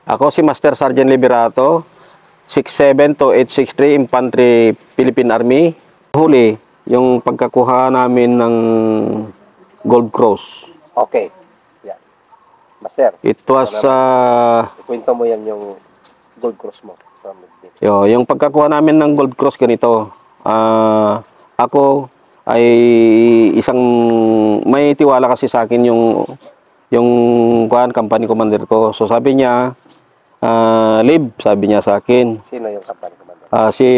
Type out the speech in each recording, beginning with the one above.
Ako si Master Sergeant Liberato, 672-863 Infantry Philippine Army. Huli, yung pagkakuha namin ng Gold Cross. Okay. Yeah. Master. It was, ikwento mo yan yung Gold Cross mo. yung pagkakuha namin ng Gold Cross ganito. Ako ay isang may tiwala kasi sa akin yung company commander ko. So sabi niya, Lib, sabi niya sa akin. Sino yung company commander? Si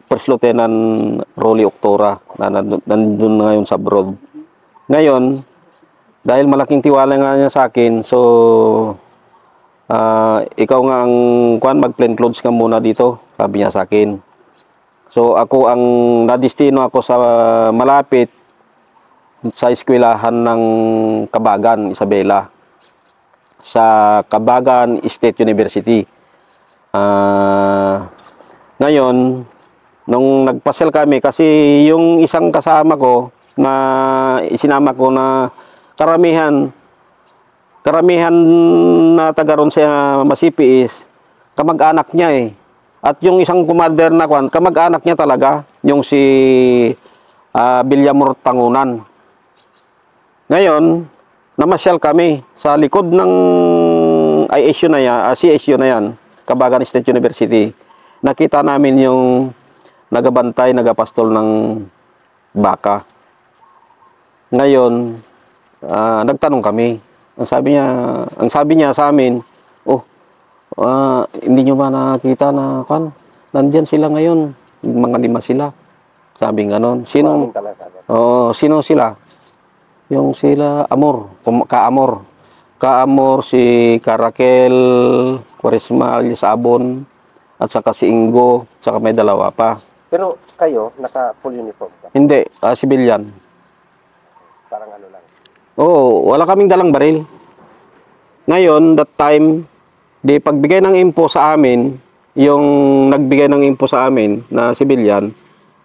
First Lieutenant Rolly Octora na nandun ngayon sa abroad. Ngayon, dahil malaking tiwala nga niya sa akin, so ikaw nga ang mag-plain clothes ka muna dito, sabi niya sa akin. So ako ang nadistino ako sa malapit sa eskwelahan ng Kabagan, Isabela, sa Kabagan State University. Ngayon, nung nagpasel kami, kasi yung isang kasama ko na isinama ko na karamihan na taga ron sa Masipi is kamag-anak niya eh. At yung isang commander na kamag-anak niya talaga, yung si Villamor Tangunan. Ngayon, namasyal kami sa likod ng CSU na yan, Kabagan State University. Nakita namin yung nagabantay, nagapastol ng baka. Ngayon, nagtanong kami. Ang sabi niya sa amin, hindi nyo ba nakita na nandyan sila ngayon? Mga 5 sila. Sabi ganon. Sino sila? Yung sila Kaamor, si Caraquel, Quaresma, Sabon, at saka si Ingo, saka may 2 pa. Pero kayo, naka-full uniform ka? Hindi, civilian. Parang ano lang? Oo, wala kaming dalang baril. Ngayon, that time, pagbigay ng info sa amin, yung nagbigay ng info sa amin na civilian,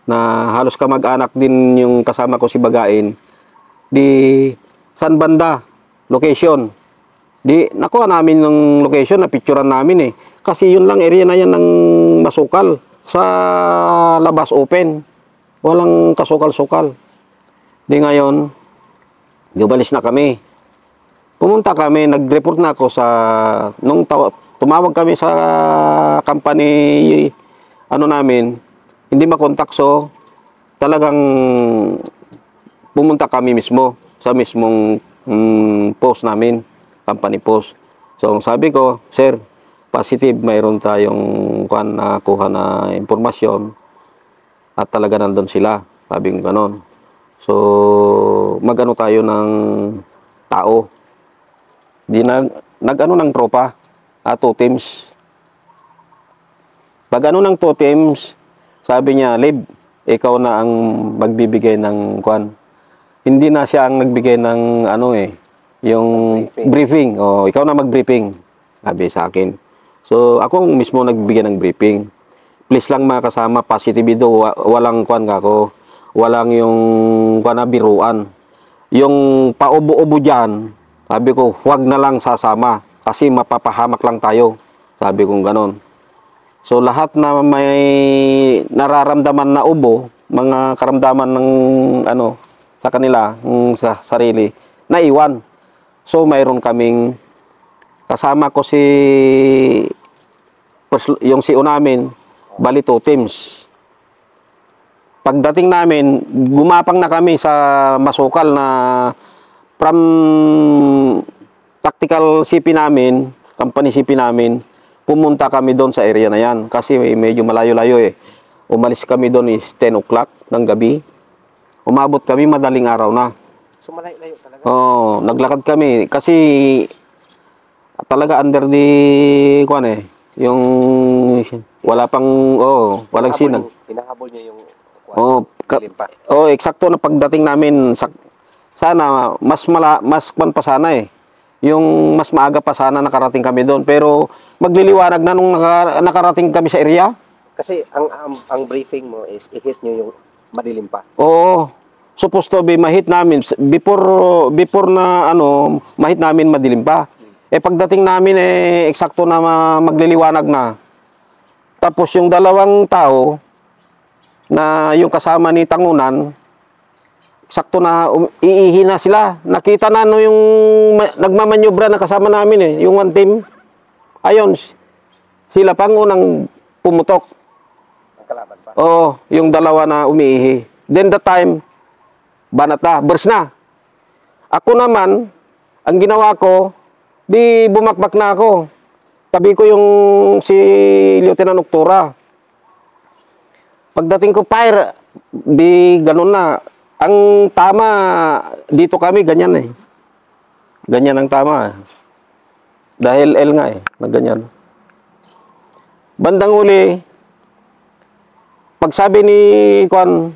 na halos kamag-anak din yung kasama ko si Bagain, saan banda, location. Nakuha namin ng location, na picturean namin eh. Kasi yun lang, area na yan ng masukal. Sa labas open. Walang kasukal-sukal. Ngayon, umalis na kami. Pumunta kami, nag-report na ako tumawag kami sa company, namin, hindi makontak, so talagang pumunta kami mismo sa mismong post namin, company post. So sabi ko, sir, positive, mayroon tayong nakuha na impormasyon at talaga nandun sila, sabi ko ganon. So mag-ano tayo ng tao, nag-ano ng tropa, 2 teams. Pag ng 2 teams, sabi niya, Lib, ikaw na ang magbibigay ng Hindi na siya ang nagbigay ng yung briefing. Ikaw na mag-briefing, sabi sa akin. So ako mismo nagbigay ng briefing. Please lang makasama, positive do, walang walang yung biruan. Yung paubo-ubo dyan, sabi ko, huwag na lang sasama kasi mapapahamak lang tayo, sabi kong ganon. So lahat na may nararamdaman na ubo, mga karamdaman ng sa kanila, sa sarili, naiwan. So mayroon kaming kasama ko yung CO namin, bali 2 teams. Pagdating namin, gumapang na kami sa masukal na from tactical CP namin, company CP namin, pumunta kami doon sa area na yan. Kasi medyo malayo-layo eh. Umalis kami doon is 10 o'clock ng gabi. Umabot kami madaling araw na. So malayo-layo talaga? Oo, naglakad kami. Kasi talaga under the, yung wala pang, walang sinag. Hinahabol niyo yung eksakto na pagdating namin, sana mas pa sana eh. Yung mas maaga pa sana nakarating kami doon, pero magliliwanag na nung nakarating kami sa area. Kasi ang briefing mo is i-hit nyo yung madilim pa. Oo, supposed to be mahit namin before na mahit namin madilim pa. Eh pagdating namin eksakto na magliliwanag na. Tapos yung dalawang tao na yung kasama ni Tangunan, eksakto na iihi na sila. Nakita na no yung nagmamanyobra na kasama namin yung one team. Ayun, sila pang unang pumutok. Ang kalaban pa. Oo, yung dalawa na umiihi. Then the time, banat na, burst na. Ako naman, ang ginawa ko, di bumakbak na ako. Tabi ko yung si Lieutenant Octura. Pagdating ko fire, di ganun na. Ang tama, dito kami, ganyan eh. Ganyan ang tama. Dahil L nga na ganyan. Bandang huli, pagsabi ni Kwan,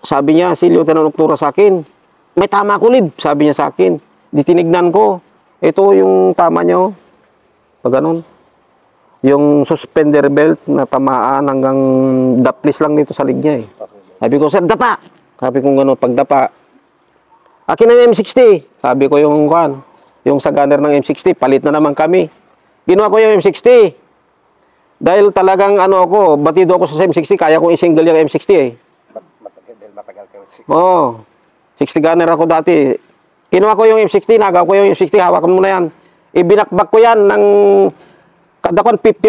sabi niya si Lieutenant Octura sa akin, may tama ko, Lib, sabi niya sa akin. Di tinignan ko. Ito yung tama niyo. Pag ganun. Yung suspender belt na tamaan hanggang daplis lang dito sa linya eh. Sabi ko, sir, dapa. Sabi ko gano'n, pagdapa. Akin ang M60. Sabi ko yung Kwan, yung sa gunner ng M60, palit na naman kami. Ginawa ko yung M60. Dahil talagang ano ako, batido ako sa M60, kaya kong i-single yung M60 eh. Matagal ka 60. Oo. 60 gunner ako dati. Kinuha ko yung M60, nagaw ko yung M60, hawakan mo na yan. Ibinakbak ko yan ng kada kon 50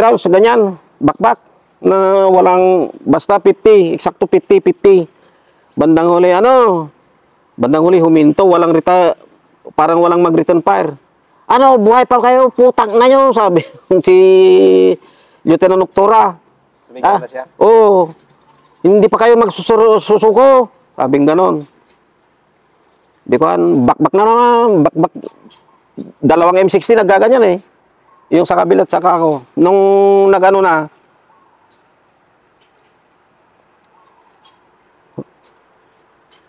rounds, ganyan. Bakbak. Na walang, basta 50, eksakto 50. Bandang huli, bandang huli huminto, walang parang walang mag-return fire. Buhay pa kayo, putang na nyo, sabi si Lieutenant Octura. Sumigaw na siya? Oo. Hindi pa kayo magsusuko. Sabing ganon. Di ko, bakbak na naman, bakbak. Dalawang M60 naggaganyan eh. Yung sa kabilat saka ako. Nung nagano na,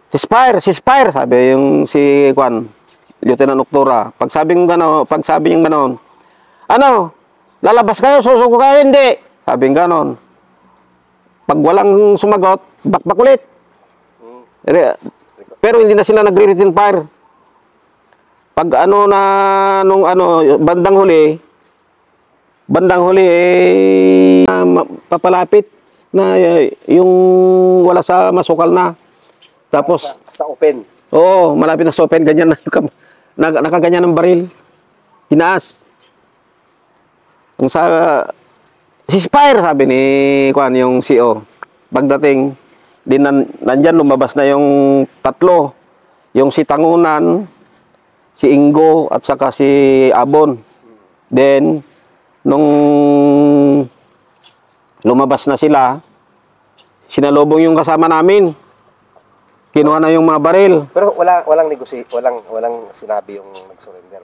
ceasefire, sabi yung si Kwan, Lieutenant Octura. Pag sabi niyang ganon, lalabas kayo, susuko kayo, hindi. Sabi ng ganon. Pag walang sumagot, bakbak ulit. Pero hindi na sila nagre-return fire. Pag bandang huli papalapit na yung wala sa masukal na. Tapos sa open. Oo, malapit na sa open, ganyan na nakaganyan ng baril. Tinaas. Ang ceasefire, sabi ni Kwan, yung CO. Pagdating, nandyan lumabas na yung tatlo. Yung si Tangunan, si Ingo, at saka si Abon. Then, nung lumabas na sila, sinalubong yung kasama namin. Kinuha na yung mga baril. Pero walang sinabi yung nag-surrender,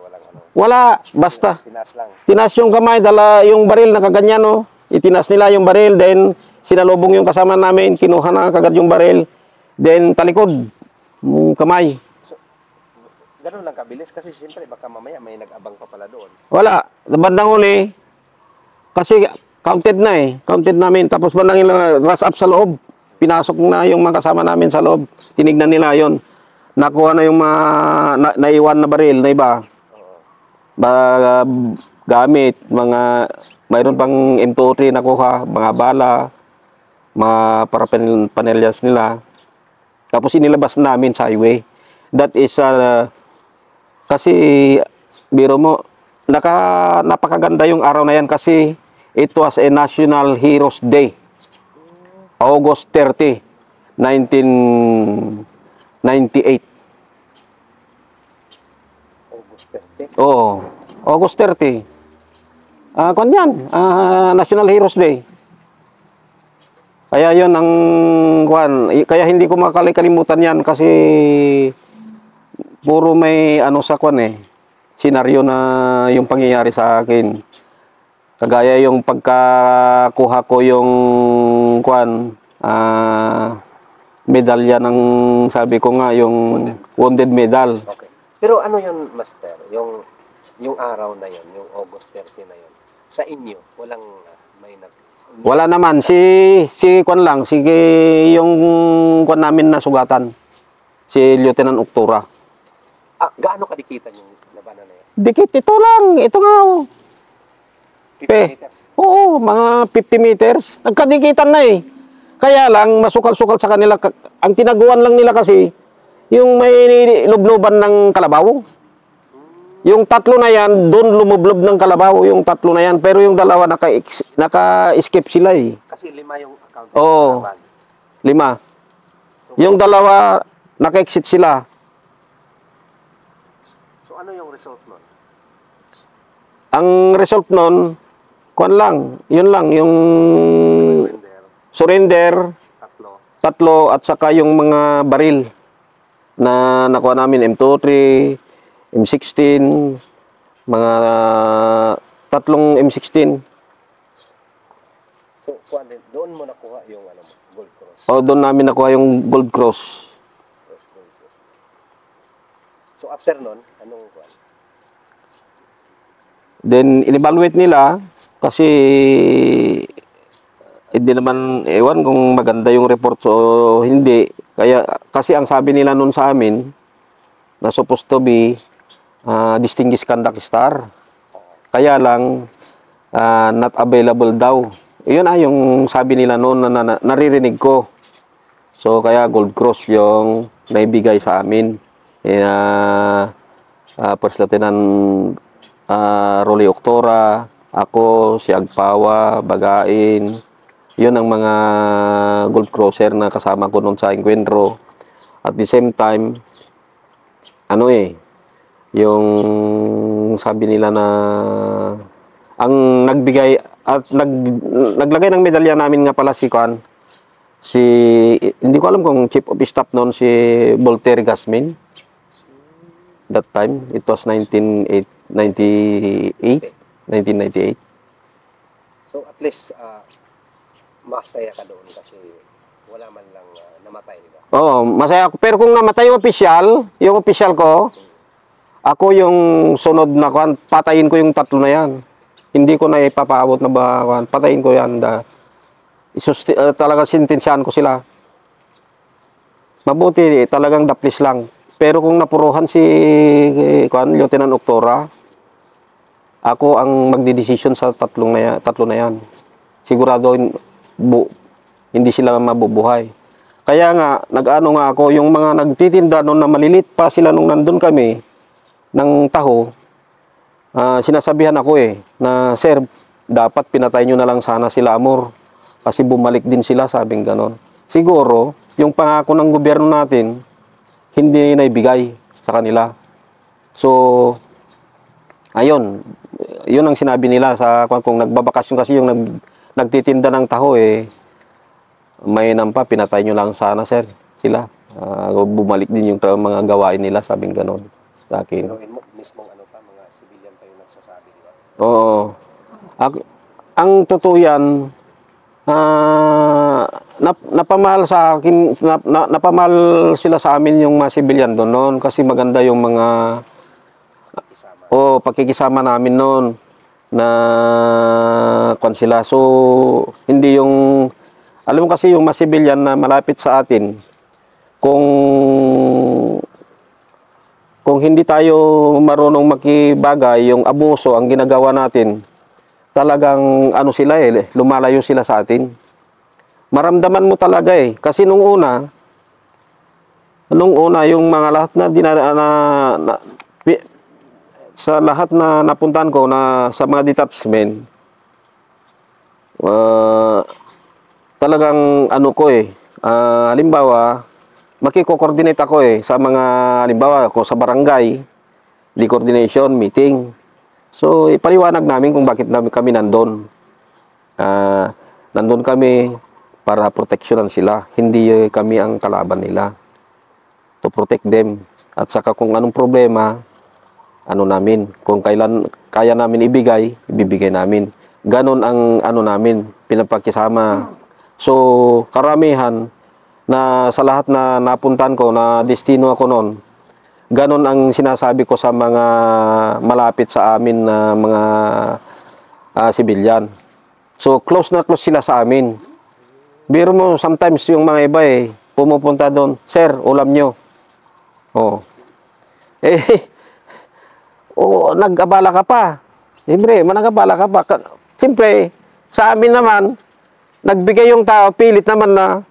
Wala, basta. Tinaas lang. Tinaas yung kamay, dala yung baril, nakaganyan, no? Itinaas nila yung baril, then sinalubong yung kasama namin, kinuha na kagad yung baril, then talikod, yung kamay. So, ganun lang kabilis, kasi siyempre baka mamaya may nag-abang pa pala doon. Wala, bandang huli, kasi counted namin, tapos bandang rush up sa loob, pinasok na yung mga kasama namin sa loob, tinignan nila yon, nakuha na yung mga naiwan na baril na iba. Gamit, mayroon pang M203 nakuha, mga bala, mga paraphernalia nila. Tapos inilabas namin sa highway. That is, kasi, biro mo, napakaganda yung araw na yan kasi it was a National Heroes Day. August 30, 1998. Oo, August 30. National Heroes Day. Kaya yon ang kaya hindi ko makalimutan yan kasi puro may sa senaryo na yung pangyayari sa akin. Kagaya yung pagkakuha ko yung medalya ng sabi ko nga yung wounded medal. Okay. Pero ano yun, Master? Yung araw na yun, yung August 30 na yun, sa inyo, walang Wala naman. Si yung namin na sugatan. Si Lieutenant Octura. Gaano kadikitan yung Labanan na yan. Dikit, ito lang. Ito nga. Oh. 50 meters. Oo, mga 50 meters. Nagkadikitan na eh. Kaya lang, masukal-sukal sa kanila. Ang tinaguan lang nila kasi, yung may lubloban ng kalabaw. Yung tatlo na yan, doon lumublob ng kalabaw yung tatlo na yan. Pero yung dalawa, naka-escape sila eh. Kasi 5 yung account. Oo. 5. Yung dalawa, naka-exit sila. So ano yung result nun? Ang result nun, kuwan lang, yun lang, yung surrender, tatlo, at saka yung mga baril na nakuha namin, M23, M16, mga tatlong M16. So, doon mo nakuha yung ano, Gold Cross. O, doon namin nakuha yung Gold Cross. So, after nun, anong kuha? Then, in-evaluate nila kasi hindi naman ewan kung maganda yung report o hindi. Kaya, kasi ang sabi nila nun sa amin na supposed to be distinguished conduct star. Kaya lang, not available daw. Yun yung sabi nila noon na naririnig ko. So, kaya Gold Cross yung naibigay sa amin. First Lieutenant Rolly Octora, ako, si Agpawa, Bagain. Yun ang mga Gold Crosser na kasama ko noon sa Encuentro. At the same time, yung sabi nila na ang nagbigay at naglagay ng medalya namin nga pala hindi ko alam kung chief of staff noon, si Voltaire Gasmin. That time, it was 1998. So at least masaya ka doon kasi wala man lang namatay, di ba? Oo, masaya ako. Pero kung namatay yung official ko, ako yung sunod na patayin ko yung tatlo na yan. Hindi ko na ipapaabot na patayin ko yan. Talaga sintensyahan ko sila. Mabuti, talagang daplis lang. Pero kung napuruhan si Lieutenant Octora, ako ang magdidesisyon sa tatlo na yan. Sigurado hindi sila mabubuhay. Kaya nga, nag-ano nga ako, yung mga nagtitinda noon na malilit pa sila nung nandun kami ng taho, sinasabihan ako na, sir, dapat pinatay nyo na lang sana sila, Amor. Kasi bumalik din sila, sabing ganon. Siguro, yung pangako ng gobyerno natin, hindi naibigay sa kanila. So, ayun, yun ang sinabi nila kung nagbabakasyon kasi yung nagtitinda ng taho may nampa, pinatay nyo lang sana, sir, sila. Bumalik din yung mga gawain nila, sabing ganon sa akin. Pero mismong mga civilian pa yung nagsasabi, di ba? Oo. Ang totoo yan, napamahal sa akin, napamahal sila sa amin yung mga civilian doon noon kasi maganda yung mga pakikisama namin noon na sila. So, hindi yung alam mo kasi yung mga civilian na malapit sa atin, kung hindi tayo marunong makibagay, yung abuso ang ginagawa natin, talagang sila lumalayo sila sa atin. Maramdaman mo talaga kasi nung una yung mga lahat sa lahat na napuntahan ko na sa mga detachment, talagang halimbawa, makiko-coordinate ako sa mga, halimbawa ako sa barangay, coordination, meeting. So, ipaliwanag namin kung bakit kami nandun. Nandun kami para proteksyonan sila. Hindi kami ang kalaban nila. To protect them. At saka kung anong problema, namin. Kung kailan kaya namin ibibigay namin. Ganon ang namin, pinapakisama. So, karamihan na sa lahat na napuntan ko, na destino ako noon, ganon ang sinasabi ko sa mga malapit sa amin na mga civilian. So, close na close sila sa amin. Biro mo, sometimes yung mga iba pumupunta doon, sir, ulam nyo. o nag-abala ka pa. Siyempre, manag-abala ka pa. Siyempre, sa amin naman, nagbigay yung tao, pilit naman na,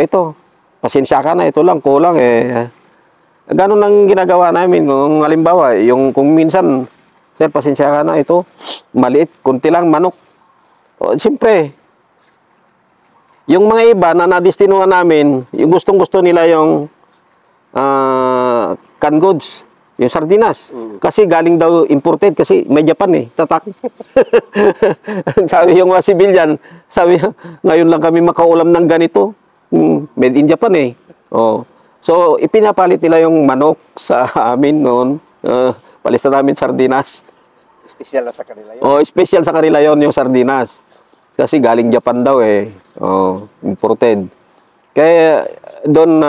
ito, pasensya ka na, ito lang, kulang eh. Ganun ang ginagawa namin. Kung halimbawa, kung minsan, sir, pasensya ka na, ito, maliit, kunti lang, manok. Siyempre, yung mga iba na nadestinuhan namin, yung gustong-gusto nila yung canned goods, yung sardinas. Kasi galing daw imported, kasi may Japan eh, tatak. Sabi yung mga civilian, sabi, ngayon lang kami makaulam ng ganito. Made in Japan eh. So, ipinapalit nila yung manok sa amin noon. Palista namin sardinas. Special na sa kanila yun. Special sa kanila yon yung sardinas. Kasi galing Japan daw eh. Imported. Kaya doon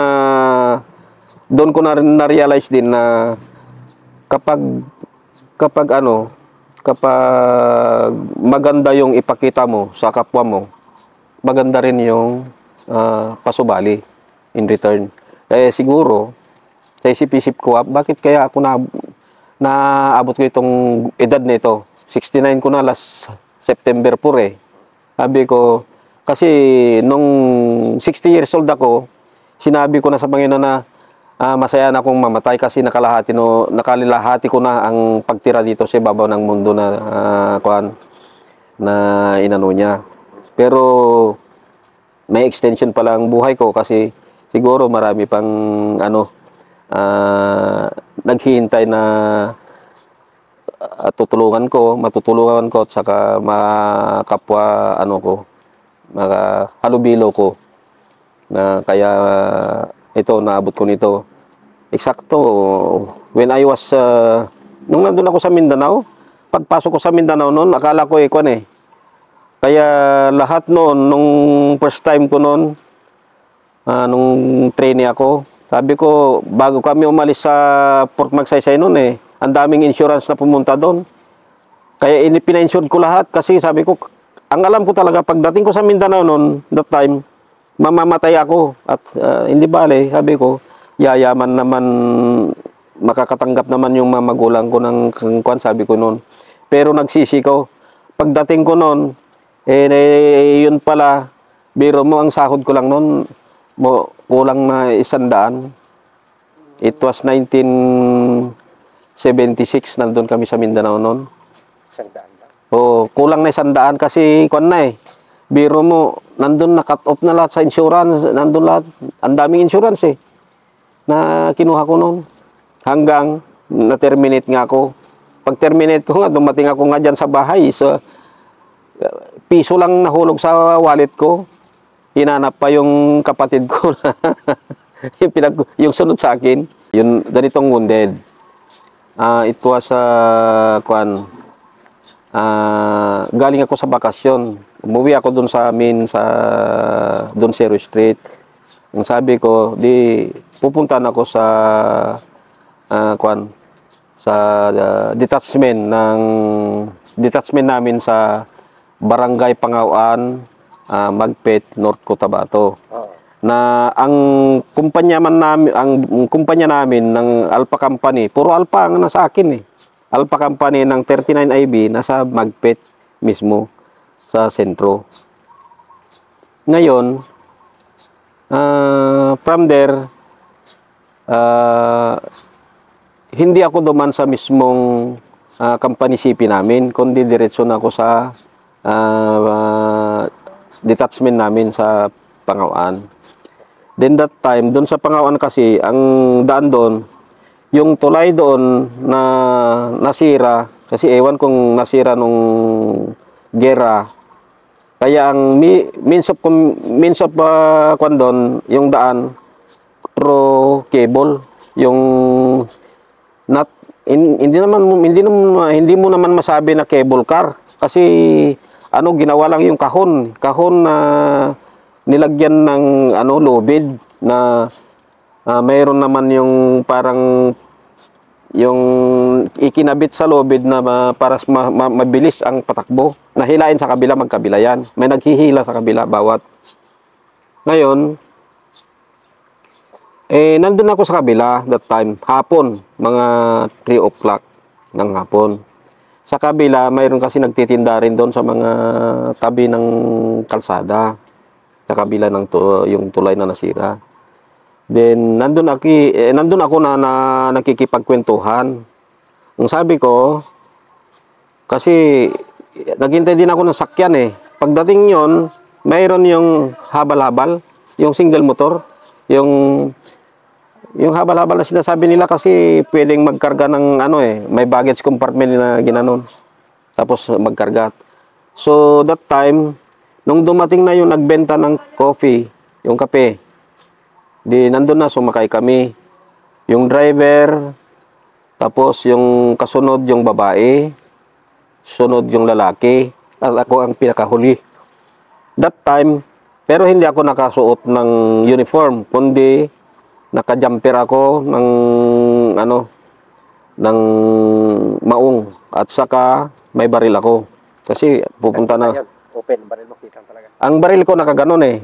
ko na-realize din na kapag maganda yung ipakita mo sa kapwa mo, maganda rin yung pasubali in return. Siguro, sa isip-isip ko, bakit kaya ako naabot ko itong edad na ito? 69 ko na last September 4 eh. Sabi ko, kasi nung 60 years old ako, sinabi ko na sa Panginoon na masaya na akong mamatay kasi nakalilahati ko na ang pagtira dito sa ibabaw ng mundo na inano niya. Pero may extension pala ang buhay ko kasi siguro marami pang naghihintay na matutulungan ko at saka makapwa halubilo ko na kaya ito naabot ko nito. Eksakto when I was nung nandun ako sa Mindanao, pagpasok ko sa Mindanao noon, akala ko kaya lahat noon nung first time ko noon nung trainee ako, sabi ko bago kami umalis sa Port Magsaysay noon ang daming insurance na pumunta doon. Kaya pina-insure ko lahat kasi sabi ko, ang alam ko talaga pagdating ko sa Mindanao noon, that time, mamamatay ako. At hindi bale, sabi ko, yayaman naman, makakatanggap naman yung mga magulang ko ng kwan, sabi ko noon. Pero nagsisi ko. Pagdating ko noon, yun pala, biro mo, ang sahod ko lang noon, kulang na 100. It was 1976, nandun kami sa Mindanao noon. 100 lang? Kulang na 100 kasi kwan na biro mo, nandun na cut off na lahat sa insurance, nandun lahat, ang daming insurance na kinuha ko noon. Hanggang na-terminate nga ako. Pag-terminate ko nga, dumating ako nga dyan sa bahay, so, piso lang nahulog sa wallet ko. Hinanap pa yung kapatid ko na yung sunod sa akin. Yung ganitong wounded. It was galing ako sa bakasyon. Umuwi ako dun sa amin dun Zero Street. Ang sabi ko, pupuntahan ako sa detachment namin sa Barangay Pangauan, Magpet, North Cotabato. Na ang kumpanya namin ng Alpha Company, puro Alpha ang nasa akin Alpha Company ng 39IB nasa Magpet mismo sa sentro. Ngayon, from there, hindi ako duman sa mismong company CP namin, kundi diretso na ako sa detachment namin sa Pangauan. Then that time, doon sa Pangauan kasi, ang daan doon, yung tulay doon na nasira, kasi ewan kung nasira nung gera. Kaya ang means of doon, yung daan, through cable, yung hindi mo naman masabi na cable car kasi ginawa lang yung kahon na nilagyan ng lubid na mayroon naman yung parang yung ikinabit sa lubid na para mabilis ang patakbo. Nahilain sa kabila, magkabila yan. May naghihila sa kabila bawat. Ngayon, nandun ako sa kabila that time, hapon, mga 3 o'clock. ng hapon. Sa kabila, mayroon kasi nagtitinda rin doon sa mga tabi ng kalsada. Sa kabila ng yung tulay na nasira. Then, nandun ako na nakikipagkwentuhan. Ang sabi ko, kasi naghintay din ako ng sakyan eh. Pagdating yon, mayroon yung habal-habal, yung single motor, yung habal-habal na sinasabi nila kasi pwedeng magkarga ng ano eh, may baggage compartment na ginanon. Tapos magkarga. So that time, nung dumating na yung nagbenta ng coffee, yung kape, di nandun na sumakay kami. Yung driver, tapos yung kasunod yung babae, sunod yung lalaki, at ako ang pinakahuli. That time, pero hindi ako nakasuot ng uniform, kundi naka-jumper ako ng ng maong at saka may baril ako. Kasi pupunta na. Open, baril mo kita talaga. Ang baril ko nakaganon eh.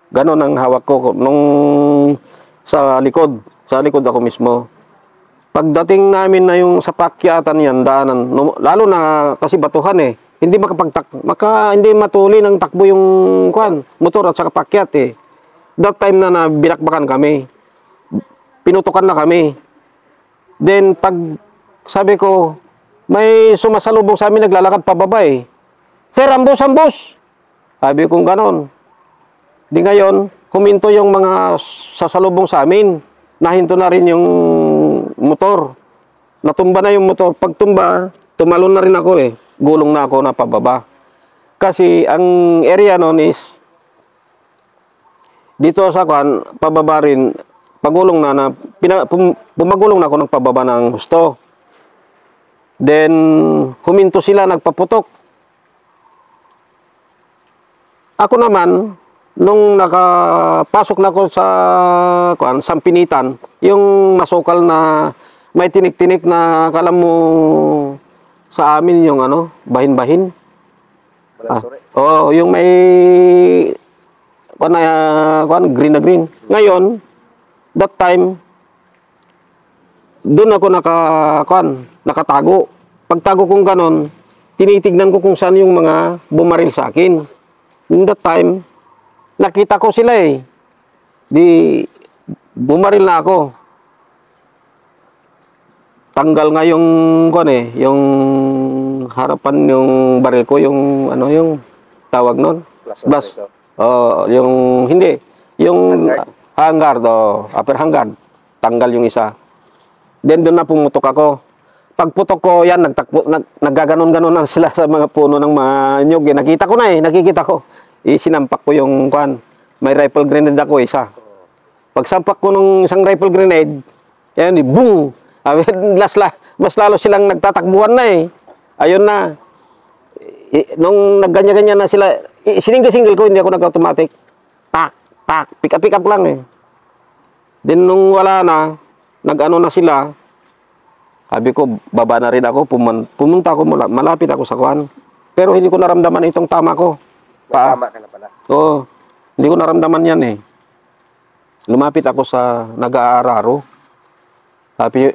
Ganon ang hawak ko nung sa likod ako mismo. Pagdating namin na yung sa pakyatan yan, daanan, lalo na kasi batuhan eh. Hindi hindi matuli ng takbo yung motor at saka pakyat eh. That time na binakbakan kami. Pinutukan na kami. Then, pag sabi ko, may sumasalubong sa amin, naglalakad pababa eh. Sir, ambos! Sabi ko ganon. Di ngayon, huminto yung mga sasalubong sa amin. Nahinto na rin yung motor. Natumba na yung motor. Pag tumba, tumalon na rin ako eh. Gulong na ako na pababa. Kasi ang area noon is, dito sa pababa rin, pagulong na pumagulong na ako ng pababa ng husto. Then, huminto sila, nagpaputok. Ako naman, nung nakapasok na ako sa Sampinitan, yung masukal na may tinik-tinik na akala mo sa amin yung bahin-bahin. Yung may green na green. Ngayon, that time, doon ako nakatago. Pagtago kong ganon, tinitignan ko kung saan yung mga bumaril sa akin. In that time, nakita ko sila eh. Di, bumaril na ako. Tanggal nga yung, yung harapan yung baril ko, yung, yung tawag nun? Blast. Yung, hindi. Yung hangguard, upper hangguard. Tanggal yung isa. Then doon na pumutok ako. Pagputok ko, yan, naggaganon-ganon na sila sa mga puno ng mga nyug. Nakita ko na eh, nakikita ko. Sinampak ko yung may rifle grenade ako isa. Pag sampak ko nung isang rifle grenade, yan, boom! Mas lalo silang nagtatakbuhan na eh. Ayun na. Nung nagganya-ganya na sila, siningil-single ko, hindi ako nag-automatic. Tak, pick up lang eh. Then nung wala na, na sila, sabi ko, baba na rin ako, pumunta ako, malapit ako sa Pero hindi ko naramdaman itong tama ko. Tama ka na pala. Oo, hindi ko naramdaman yan eh. Lumapit ako sa nag-aararo. Sabi,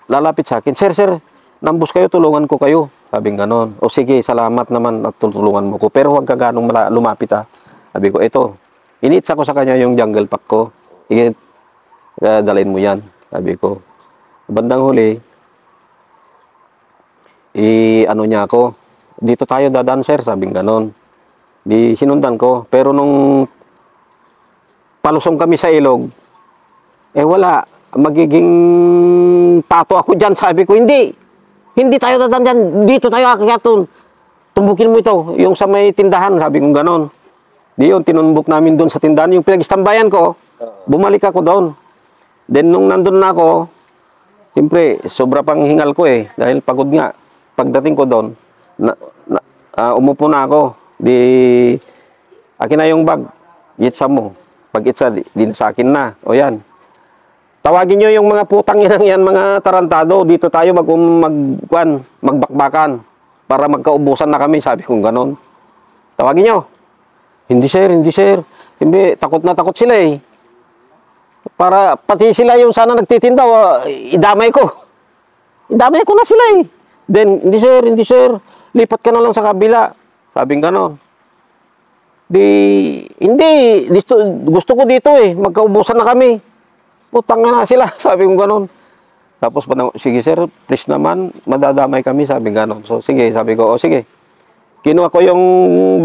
lalapit sa akin, Sir, nambus kayo, tulungan ko kayo. Sabi ganon. O sige, salamat naman at tulungan mo ko. Pero huwag ka ganong lumapit ha. Sabi ko, ito. Inits ako sa kanya yung jungle pack ko. Sige, dalhin mo yan. Sabi ko. Bandang huli, niya ako. Dito tayo dadaan, sir. Sabi ganon. Di sinundan ko. Pero nung palusong kami sa ilog, wala. Magiging pato ako dyan. Sabi ko, hindi tayo dadaan dyan. Dito tayo akakatun. Tumbukin mo ito. Yung sa may tindahan. Sabi ko ganon. Di yun, tinumbok namin doon sa tindahan. Yung pinag-istambayan ko, bumalik ako doon. Then nung nandun na ako, siyempre, sobra pang hingal ko eh. Dahil pagod nga. Pagdating ko doon, umupo na ako. Di, akin na yung bag. Itsa mo. Pag itsa, di sa akin na. O yan. Tawagin nyo yung mga putang yan, mga tarantado. Dito tayo magbakbakan. Para magkaubusan na kami. Sabi kong ganon. Tawagin nyo. Hindi sir. Hindi, takot na takot sila eh. Para pati sila yung sana nagtitinda, idamay ko. Damay ko na sila eh. Then, hindi sir, lipat ka na lang sa kabila. Sabing ganon. Hindi, gusto ko dito eh, magkaubusan na kami. Putang na sila, sabi ko ganon. Tapos, sige sir, please naman, madadamay kami, sabi ganon. So, sige, sabi ko, o sige. Kinuha ko yung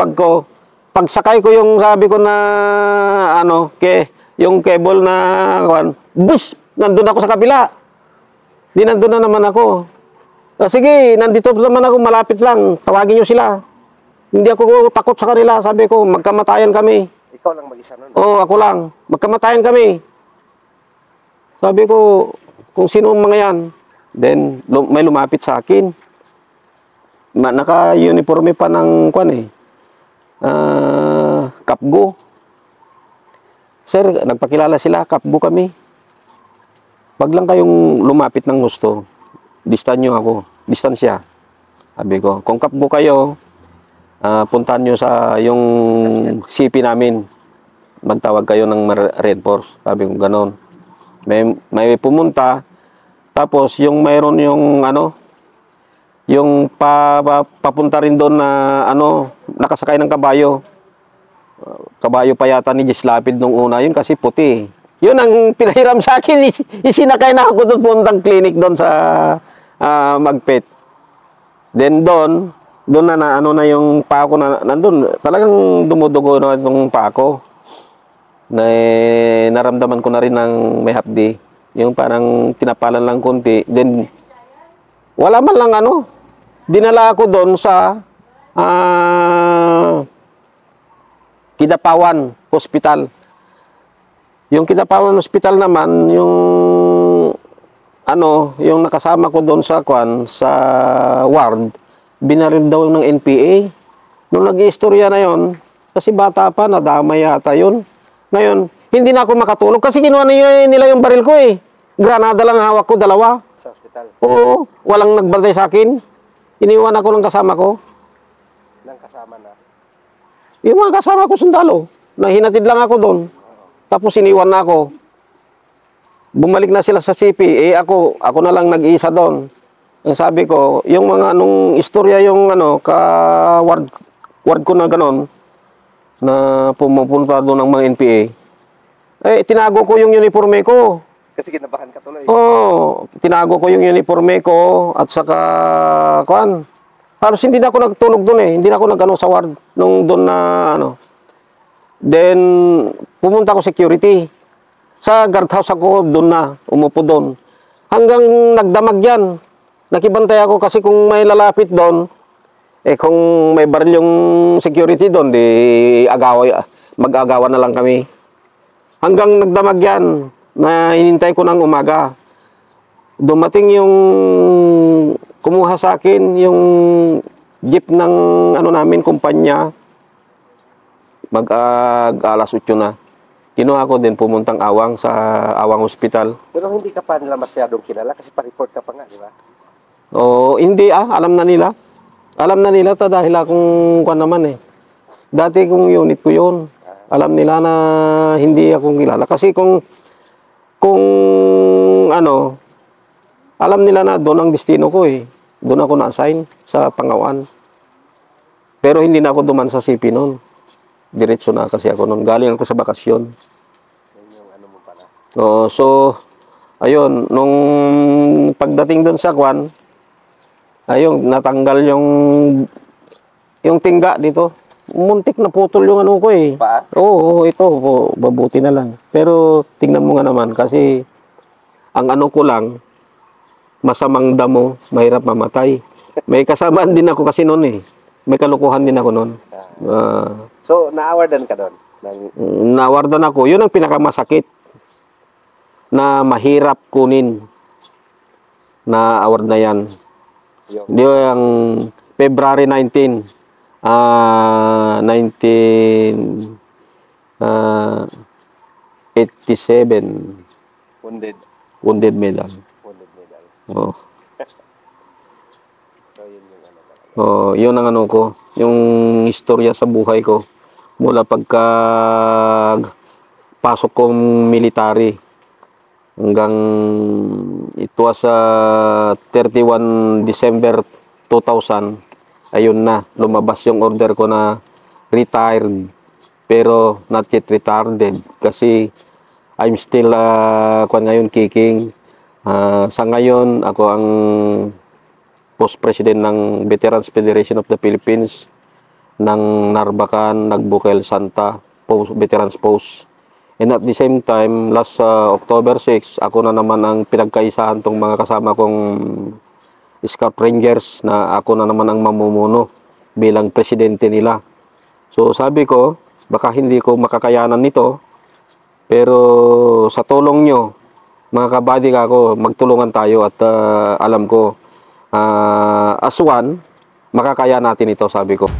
bag ko. Pagsakay ko yung sabi ko na, yung cable na, bus, nandun ako sa kabila. Di nandun na naman ako. Sige, nandito naman ako, malapit lang, tawagin nyo sila. Hindi ako takot sa kanila, sabi ko, magkamatayan kami. Ikaw lang mag-isa nun? Oo, ako lang. Magkamatayan kami. Sabi ko, kung sino ang mga yan. Then, may lumapit sa akin. Naka-uniforme pa ng, kapgo. Sir, nagpakilala sila, kapgo kami. Wag lang kayong lumapit ng gusto. Distansya ako. Distansya. Sabi ko, kung kapgo kayo, puntahan nyo sa yung CP namin. Magtawag kayo ng reinforce. Sabi ko, ganon. May pumunta. Tapos, yung mayroon yung, yung papunta rin doon na, nakasakay ng kabayo. Kabayo pa yata ni Gislapid nung una. Yun kasi puti. Yun ang pinahiram sa akin. Isinakay na ako doon puntang clinic doon sa Magpet. Then doon na na yung pako na nandun, talagang dumudugo na yung pako. Naramdaman ko na rin ng may hapdi. Yung parang tinapalan lang konti. Then, wala man lang dinala ako doon sa Kidapawan Hospital. Yung Kidapawan Hospital naman, yung nakasama ko doon sa ward, binaril daw ng NPA. Nung nag-iistorya na yon, kasi bata pa, nadamay yata yun. Ngayon, hindi na ako makatulog kasi kinuha nila yung baril ko eh. Granada lang hawak ko, 2. Sa ospital? Oo, walang nagbantay sa akin. Iniwan ako ng kasama ko. Nang kasama na? Yung mga kasama ko sundalo. Nahinatid lang ako doon. Tapos iniwan na ako. Bumalik na sila sa CP. Ako na lang nag-iisa doon. Ang sabi ko, yung mga istorya yung ward ko na ganon, na pumupunta doon ng mga NPA, tinago ko yung uniforme ko. Kasi kinabahan ka tuloy. Oo, tinago ko yung uniforme ko at saka, halos hindi na ako nagtulog doon eh. Hindi na ako nag sa ward nung doon na Then, pumunta ako security. Sa guardhouse ako doon na, umupo doon. Hanggang nagdamag yan. Nakibantay ako kasi kung may lalapit doon, kung may baril yung security doon, mag-agawan na lang kami. Hanggang nagdamag yan, na hinintay ko ng umaga. Dumating yung kumuha sa akin, yung jeep ng namin, kumpanya, alas 8 na. Kinuha ko din pumuntang Awang sa Awang Hospital. Pero hindi ka pa nila masyadong kilala kasi pa-report ka pa nga, di ba? Oo, hindi alam na nila. Alam na nila dahil akong naman eh. Dati kong unit ko yun. Alam nila na hindi akong kilala. Kasi kung alam nila na doon ang destino ko eh. Doon ako na-assign sa Pangawan. Pero hindi na ako duman sa CP noon. Diretso na kasi ako noon. Galing ako sa bakasyon. Yan yung mo pala. So, ayun, nung pagdating doon sa ayun, natanggal yung tingga dito. Muntik na putol yung ko eh. Paa? Oo, ito, mabuti na lang. Pero tingnan mo nga naman kasi ang ko lang, masamang damo, mahirap mamatay. May kasamaan din ako kasi noon eh. May kalukuhan din ako noon. So, na-awardan ka doon? Na-awardan ako. Yun ang pinakamasakit na mahirap kunin na award na yan. Yung February 19, 1987. Wounded medal. Wounded medal. Oo. So, yun yung Oh, yun ang ko, yung istorya sa buhay ko mula pagka pasok kong military. hanggang it was 31 December 2000, ayun na, lumabas yung order ko na retired, pero not yet retarded kasi I'm still ngayon kicking. Sa ngayon, ako ang post president ng Veterans Federation of the Philippines ng Narbacan, Nagbukel, Santa Veterans Post. And at the same time, last October 6, ako na naman ang pinagkaisahan tong mga kasama kong Scout Rangers na ako na naman ang mamumuno bilang presidente nila. So sabi ko, baka hindi ko makakayanan nito, pero sa tulong nyo, mga kabady ako, magtulungan tayo at alam ko, as one, makakaya natin ito, sabi ko.